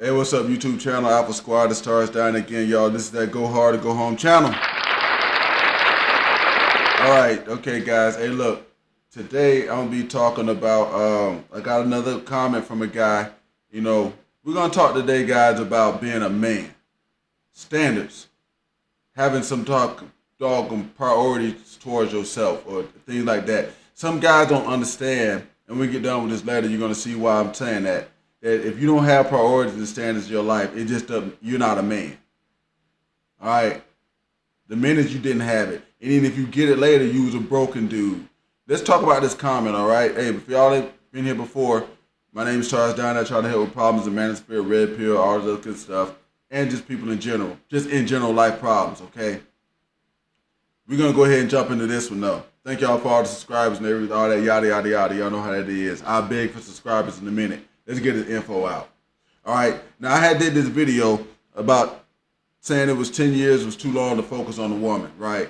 Hey, what's up, YouTube channel? Alpha Squad, the stars down again, y'all. This is that Go Hard or Go Home channel. Alright, okay, guys. Hey, look. Today, I'm going to be talking about, I got another comment from a guy. You know, we're going to talk today, guys, about being a man. Standards. Having some doggone priorities towards yourself or things like that. Some guys don't understand, and when we get done with this letter, you're going to see why I'm saying that. That if you don't have priorities and standards in your life, it just doesn't, you're not a man. All right? The minute you didn't have it. And even if you get it later, you was a broken dude. Let's talk about this comment, all right? Hey, if y'all ain't been here before, my name is Charles Down. I try to help with problems in manosphere, red pill, all this other good stuff, and just people in general. Just in general life problems, okay? We're going to go ahead and jump into this one, though. Thank y'all for all the subscribers and everything, all that yada, yada, yada. Y'all know how that is. I'll beg for subscribers in a minute. Let's get this info out. All right. Now, I did this video about saying it was 10 years was too long to focus on a woman, right?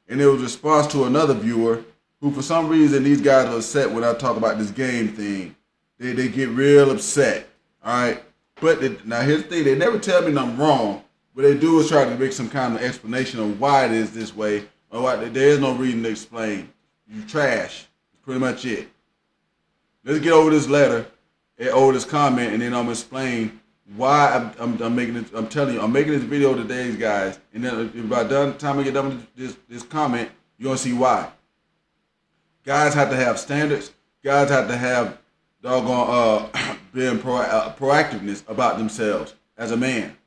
And it was a response to another viewer who, for some reason, these guys are upset when I talk about this game thing. They get real upset, all right? But now, here's the thing. They never tell me I'm wrong. What they do is try to make some kind of explanation of why it is this way. Or why there is no reason to explain. You trash. That's pretty much it. Let's get over this letter. Over this comment, and then I'm gonna explain why I'm making this. I'm telling you, I'm making this video today, guys. And then by the time I get done with this comment, you're gonna see why. Guys have to have standards. Guys have to have doggone being proactiveness about themselves as a man.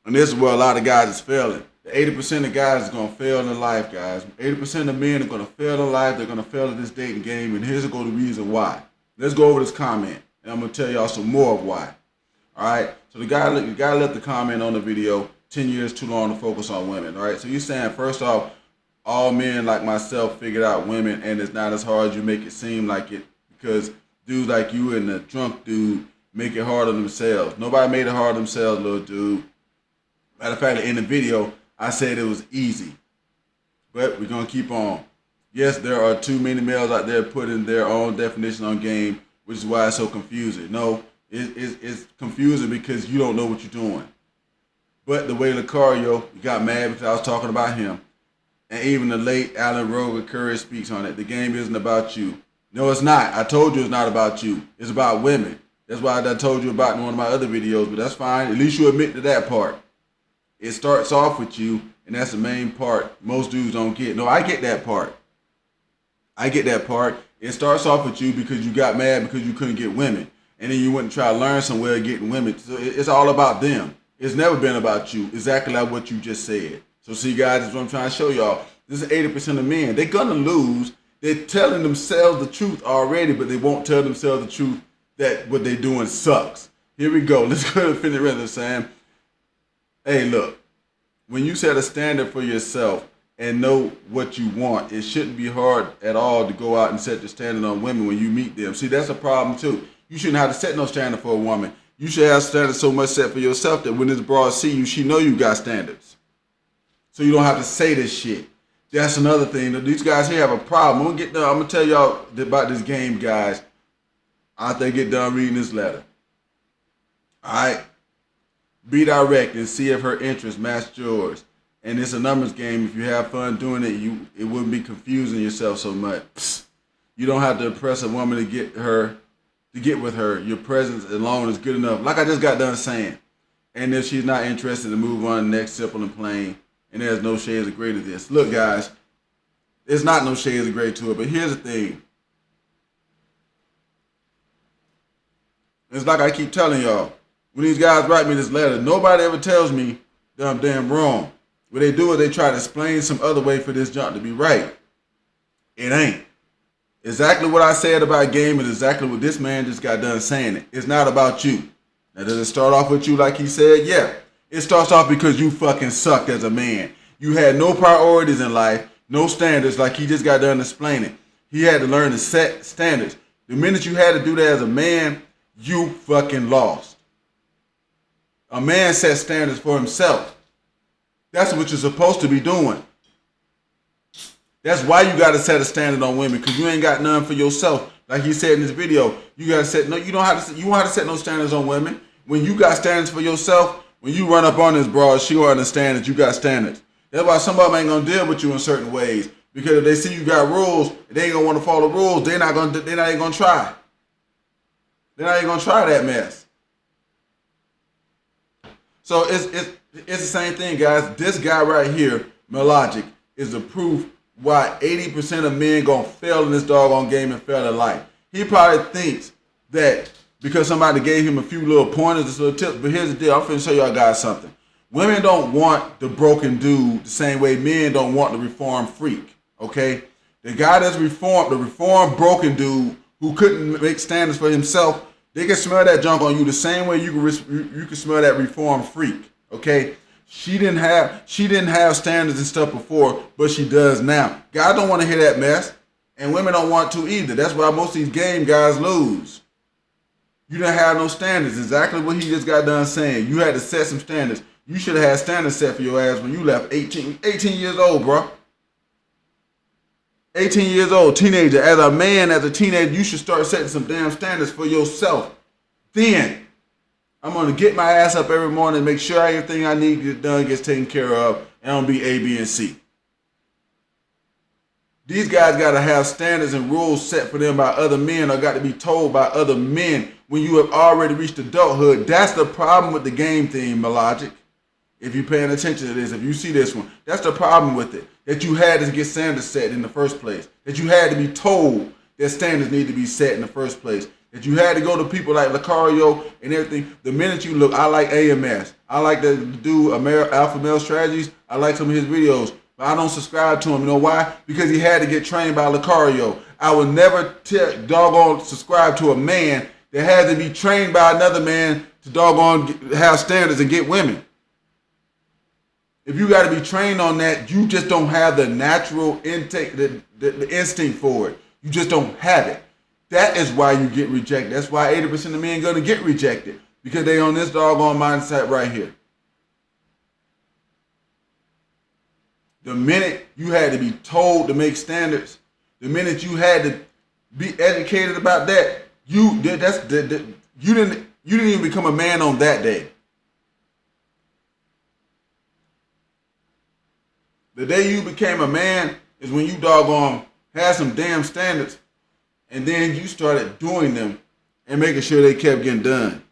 And this is where a lot of guys is failing. 80% of guys is going to fail in life, guys. 80% of men are going to fail in life. They're going to fail at this dating game. And here's the reason why. Let's go over this comment. And I'm going to tell y'all some more of why. All right. So the guy left the comment on the video, 10 years too long to focus on women. All right. So you're saying, first off, all men like myself figured out women, and it's not as hard as you make it seem like it, because dudes like you and the drunk dude make it hard on themselves. Nobody made it hard on themselves, little dude. Matter of fact, in the video, I said it was easy, but we're going to keep on. Yes, there are too many males out there putting their own definition on game, which is why it's so confusing. No, it's confusing because you don't know what you're doing. But the way Lucario got mad because I was talking about him, and even the late Alan Roger Curry speaks on it. The game isn't about you. No, it's not. I told you it's not about you. It's about women. That's why I told you about in one of my other videos, but that's fine. At least you admit to that part. It starts off with you, and that's the main part most dudes don't get. No, I get that part. I get that part. It starts off with you because you got mad because you couldn't get women. And then you went and try to learn somewhere getting women. So it's all about them. It's never been about you. Exactly like what you just said. So see, guys, that's what I'm trying to show y'all. This is 80% of men. They're going to lose. They're telling themselves the truth already, but they won't tell themselves the truth that what they're doing sucks. Here we go. Let's go ahead and finish rather saying, hey, look, when you set a standard for yourself and know what you want, it shouldn't be hard at all to go out and set the standard on women when you meet them. See, that's a problem too. You shouldn't have to set no standard for a woman. You should have standards so much set for yourself that when this broad see you, she know you got standards. So you don't have to say this shit. That's another thing. These guys here have a problem. I'm gonna tell y'all about this game, guys, after they get done reading this letter. All right. Be direct and see if her interests match yours. And it's a numbers game. If you have fun doing it, it wouldn't be confusing yourself so much. Psst. You don't have to impress a woman to get with her. Your presence alone is good enough. Like I just got done saying. And if she's not interested, to move on next, simple and plain. And there's no shades of gray to this. Look, guys, there's not no shades of gray to it. But here's the thing. It's like I keep telling y'all. When these guys write me this letter, nobody ever tells me that I'm damn wrong. What they do is they try to explain some other way for this junk to be right. It ain't. Exactly what I said about game is exactly what this man just got done saying it. It's not about you. Now, does it start off with you like he said? Yeah. It starts off because you fucking sucked as a man. You had no priorities in life, no standards like he just got done explaining. He had to learn to set standards. The minute you had to do that as a man, you fucking lost. A man sets standards for himself. That's what you're supposed to be doing. That's why you got to set a standard on women, because you ain't got none for yourself. Like he said in this video, you gotta set no. You don't have to. You won't have to set no standards on women. When you got standards for yourself, when you run up on this broad, she will understand that you got standards. That's why some of them ain't gonna deal with you in certain ways, because if they see you got rules, they ain't gonna want to follow rules. They're not even gonna try. They're not even gonna try that mess. So it's the same thing, guys. This guy right here, Melogic, is the proof why 80% of men gonna fail in this doggone game and fail in life. He probably thinks that because somebody gave him a few little pointers, this little tips, but here's the deal. I'm finna show y'all guys something. Women don't want the broken dude the same way men don't want the reformed freak, okay? The guy that's reformed, the reformed broken dude who couldn't make standards for himself, they can smell that junk on you the same way you can smell that reformed freak, okay? She didn't have standards and stuff before, but she does now. Guys don't want to hear that mess, and women don't want to either. That's why most of these game guys lose. You didn't have no standards. Exactly what he just got done saying. You had to set some standards. You should have had standards set for your ass when you left 18 years old, bro. 18 years old, teenager. As a man, as a teenager, you should start setting some damn standards for yourself. Then, I'm going to get my ass up every morning and make sure everything I need to get done gets taken care of, and I'm going to be A, B, and C. These guys got to have standards and rules set for them by other men, or got to be told by other men when you have already reached adulthood. That's the problem with the game theme, Melogic. If you're paying attention to this, if you see this one, that's the problem with it. That you had to get standards set in the first place. That you had to be told that standards need to be set in the first place. That you had to go to people like Lucario and everything. The minute you look, I like AMS. I like the dude, Alpha Male Strategies. I like some of his videos. But I don't subscribe to him. You know why? Because he had to get trained by Lucario. I would never doggone subscribe to a man that had to be trained by another man to doggone have standards and get women. If you got to be trained on that, you just don't have the natural intake, the instinct for it. You just don't have it. That is why you get rejected. That's why 80% of men are going to get rejected, because they on this doggone mindset right here. The minute you had to be told to make standards, the minute you had to be educated about that, you didn't even become a man on that day. The day you became a man is when you doggone had some damn standards, and then you started doing them and making sure they kept getting done.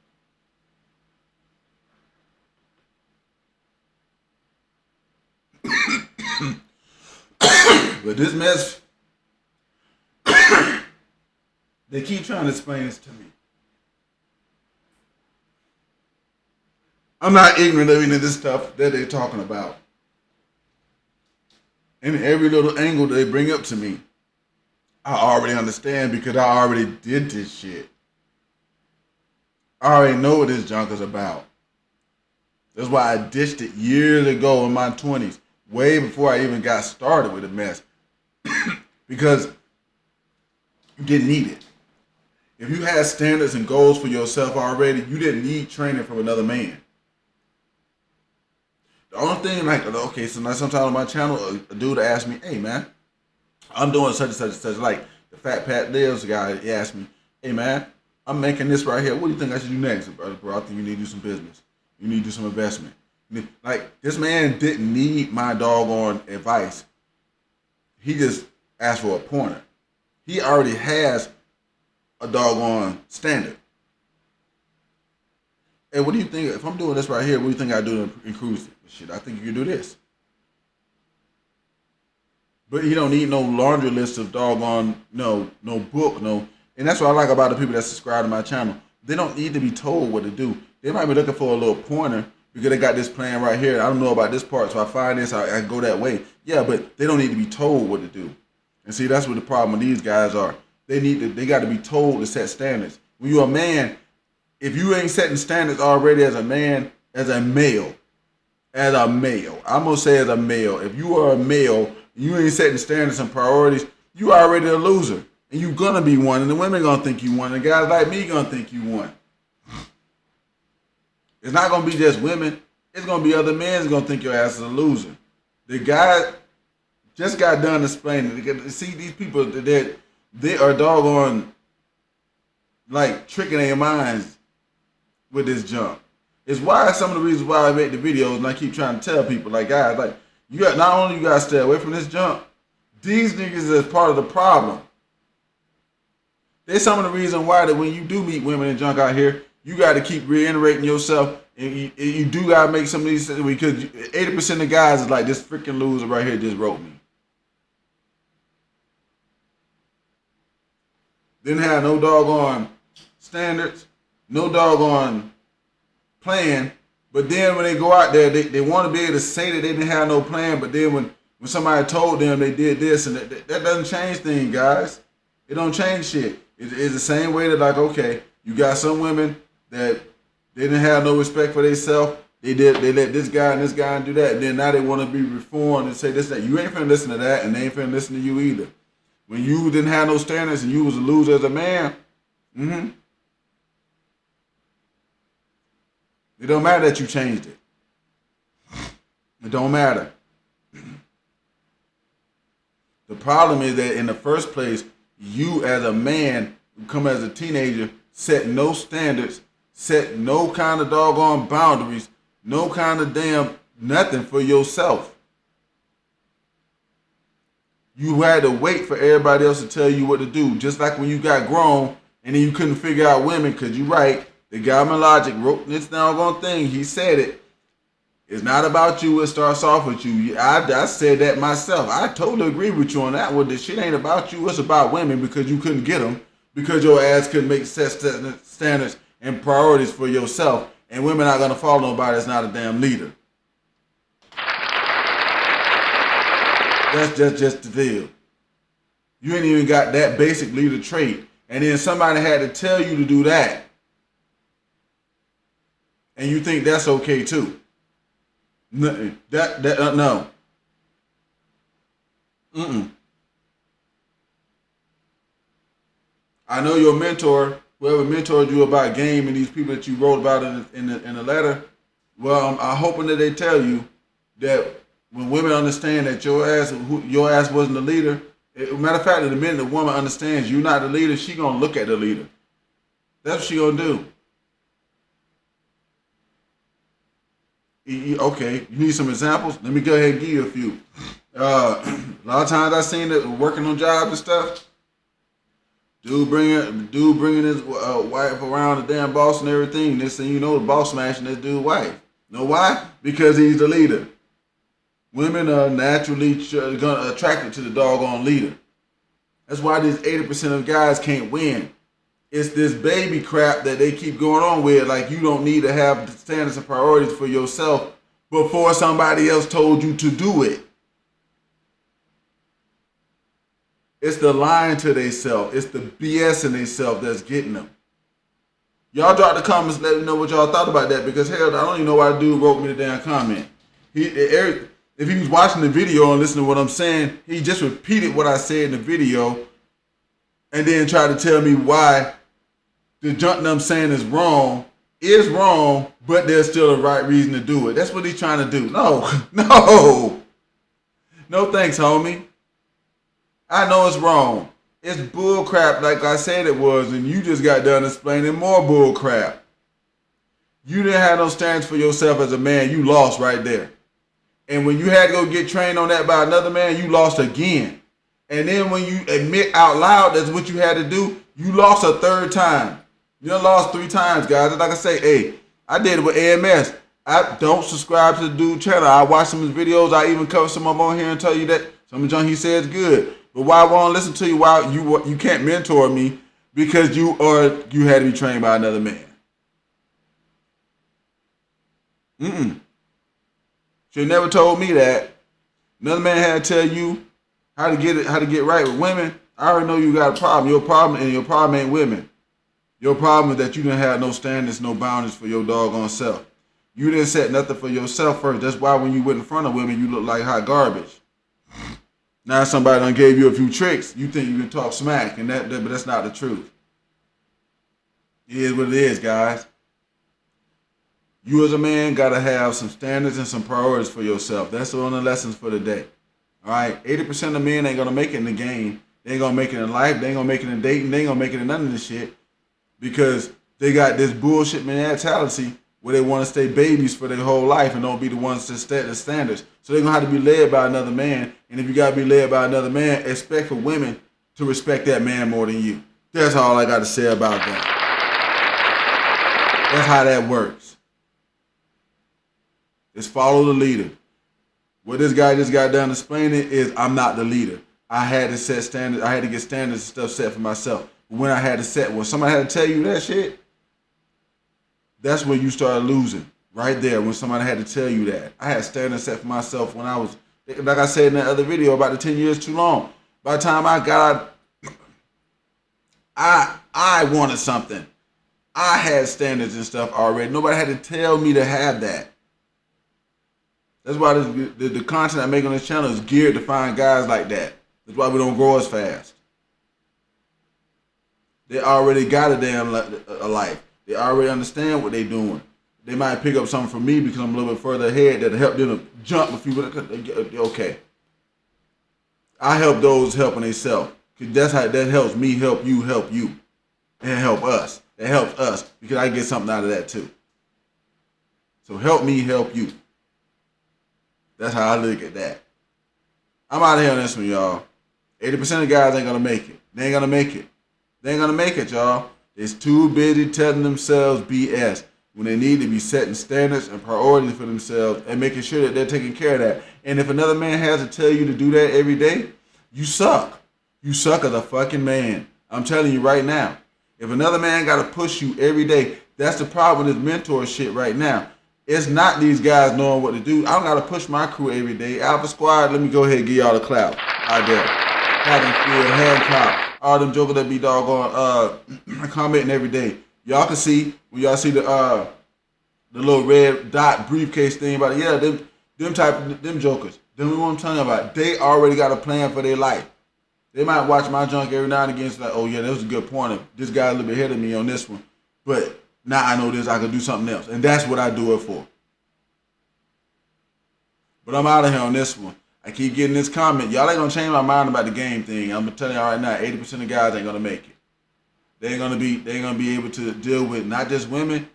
But this mess, they keep trying to explain this to me. I'm not ignorant of any of this stuff that they're talking about. And every little angle they bring up to me, I already understand, because I already did this shit. I already know what this junk is about. That's why I ditched it years ago in my 20s, way before I even got started with the mess. Because you didn't need it. If you had standards and goals for yourself already, you didn't need training from another man. The only thing, like, okay, so now sometimes on my channel, a dude asked me, hey, man, I'm doing such and such and such. Like, the Fat Pat Lives guy, he asked me, hey, man, I'm making this right here. What do you think I should do next? Bro, I think you need to do some business. You need to do some investment. Like, this man didn't need my doggone advice. He just asked for a pointer. He already has a doggone standard. Hey, what do you think? If I'm doing this right here, what do you think I do to improve it? Shit, I think you can do this. But he don't need no laundry list of doggone, no book, no. And that's what I like about the people that subscribe to my channel. They don't need to be told what to do. They might be looking for a little pointer because they got this plan right here. I don't know about this part, so I find this, I go that way. Yeah, but they don't need to be told what to do. And see, that's what the problem with these guys are. They got to be told to set standards. When you're a man, if you ain't setting standards already as a man, as a male, I'm gonna say as a male, if you are a male, you ain't setting standards and priorities, you already a loser. And you gonna be one, and the women gonna think you won, and guys like me gonna think you won. It's not gonna be just women, it's gonna be other men that's gonna think your ass is a loser. The guy just got done explaining. See, these people, they are doggone like tricking their minds with this junk. It's why some of the reasons why I make the videos and I keep trying to tell people, like, guys, like, you got, not only you gotta stay away from this junk, these niggas is part of the problem. There's some of the reason why that when you do meet women and junk out here, you got to keep reiterating yourself, and you do got to make some of these, because 80% of guys is like, this freaking loser right here just wrote me. Didn't have no doggone standards, no doggone plan, but then when they go out there, they want to be able to say that they didn't have no plan, but then when somebody told them they did this, and that doesn't change things, guys. It don't change shit. It's the same way that, like, okay, you got some women that they didn't have no respect for themselves. They let this guy and do that, and then now they want to be reformed and say this, that. You ain't finna listen to that, and they ain't finna listen to you either. When you didn't have no standards and you was a loser as a man, it don't matter that you changed it. It don't matter. The problem is that in the first place, you as a man who come as a teenager, set no standards, set no kind of doggone boundaries, no kind of damn nothing for yourself. You had to wait for everybody else to tell you what to do. Just like when you got grown and then you couldn't figure out women, because you're right, the guy in Logic wrote this doggone thing. He said it. It's not about you. It starts off with you. I said that myself. I totally agree with you on that one. This shit ain't about you. It's about women, because you couldn't get them, because your ass couldn't make set standards and priorities for yourself. And women aren't going to follow nobody that's not a damn leader. That's just the deal. You ain't even got that basic leader trait. And then somebody had to tell you to do that. And you think that's okay too. No. I know your mentor, whoever mentored you about game and these people that you wrote about in the letter, well, I'm hoping that they tell you that when women understand that your ass wasn't the leader, matter of fact, the minute the woman understands you're not the leader, she gonna look at the leader. That's what she gonna do. Okay, you need some examples? Let me go ahead and give you a few. A lot of times I seen that working on jobs and stuff. Dude bringing his wife around the damn boss and everything. This thing, you know, the boss smashing this dude's wife. Know why? Because he's the leader. Women are naturally attracted to the doggone leader. That's why these 80% of guys can't win. It's this baby crap that they keep going on with. Like, you don't need to have the standards and priorities for yourself before somebody else told you to do it. It's the lying to themselves. It's the BS in themselves that's getting them. Y'all drop the comments, let me know what y'all thought about that, because hell, I don't even know why the dude wrote me the damn comment. If he was watching the video and listening to what I'm saying, he just repeated what I said in the video and then tried to tell me why the junk that I'm saying is wrong, but there's still a right reason to do it. That's what he's trying to do. No thanks, homie. I know it's wrong. It's bull crap like I said it was, and you just got done explaining more bull crap. You didn't have no standards for yourself as a man. You lost right there. And when you had to go get trained on that by another man, you lost again. And then when you admit out loud that's what you had to do, you lost a third time. You done lost 3 times, guys. Like I say, hey, I did it with AMS. I don't subscribe to the dude channel. I watch some of his videos. I even cover some of them on here and tell you that some of the junk he says good. But why I won't listen to you? Why you can't mentor me? Because you had to be trained by another man. She never told me that. Another man had to tell you how to get right with women. I already know you got a problem. Your problem ain't women. Your problem is that you didn't have no standards, no boundaries for your doggone self. You didn't set nothing for yourself first. That's why when you went in front of women, you look like hot garbage. Now somebody done gave you a few tricks. You think you can talk smack, but that's not the truth. It is what it is, guys. You as a man got to have some standards and some priorities for yourself. That's one of the lessons for the day. All right? 80% of men ain't going to make it in the game. They ain't going to make it in life. They ain't going to make it in dating. They ain't going to make it in none of this shit. because they got this bullshit mentality where they want to stay babies for their whole life and don't be the ones to set the standards. So they're going to have to be led by another man. And if you got to be led by another man, expect for women to respect that man more than you. That's all I got to say about that. That's how that works. Just follow the leader. What this guy just got done explaining is I'm not the leader. I had to set standards. I had to get standards and stuff set for myself. When I had to set, when somebody had to tell you that shit, that's when you started losing. Right there, when somebody had to tell you that. I had standards set for myself when I was, like I said in that other video, about the 10 years too long. By the time I got out, I wanted something. I had standards and stuff already. Nobody had to tell me to have that. That's why the content I make on this channel is geared to find guys like that. That's why we don't grow as fast. They already got a damn life. They already understand what they're doing. They might pick up something from me because I'm a little bit further ahead that'll help them to jump a few. Okay. I help those helping themselves. Because that's how that helps me help you, and help us. It helps us because I get something out of that too. So help me help you. That's how I look at that. I'm out of here on this one, y'all. 80% of guys ain't gonna make it. They ain't gonna make it. They ain't gonna make it, y'all. They're too busy telling themselves BS when they need to be setting standards and priorities for themselves and making sure that they're taking care of that. And if another man has to tell you to do that every day, you suck. You suck as a fucking man. I'm telling you right now. If another man got to push you every day, that's the problem with this mentor shit right now. It's not these guys knowing what to do. I don't got to push my crew every day. Alpha Squad, let me go ahead and give y'all a clap out there. Haddonfield, Hancock, all them jokers that be doggone commenting every day. Y'all can see when y'all see the little red dot briefcase thing about it. Yeah, them jokers. Them what I'm telling you about. They already got a plan for their life. They might watch my junk every now and again. It's like, oh yeah, that was a good point. This guy's a little bit ahead of me on this one, but now I know this. I can do something else, and that's what I do it for. But I'm out of here on this one. I keep getting this comment. Y'all ain't gonna change my mind about the game thing. I'm gonna tell y'all right now, 80% of guys ain't gonna make it. They ain't gonna be able to deal with not just women,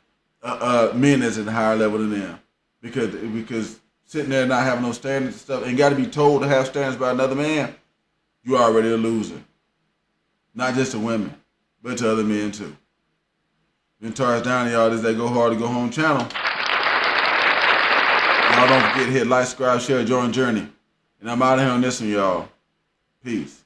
men that's at a higher level than them. Because sitting there not having no standards and stuff, and got to be told to have standards by another man, you already a loser. Not just to women, but to other men too. Been charged down to y'all. This That Go Hard to Go Home channel. Y'all don't forget to hit like, subscribe, share, join Journey. And I'm out of here on this one, y'all. Peace.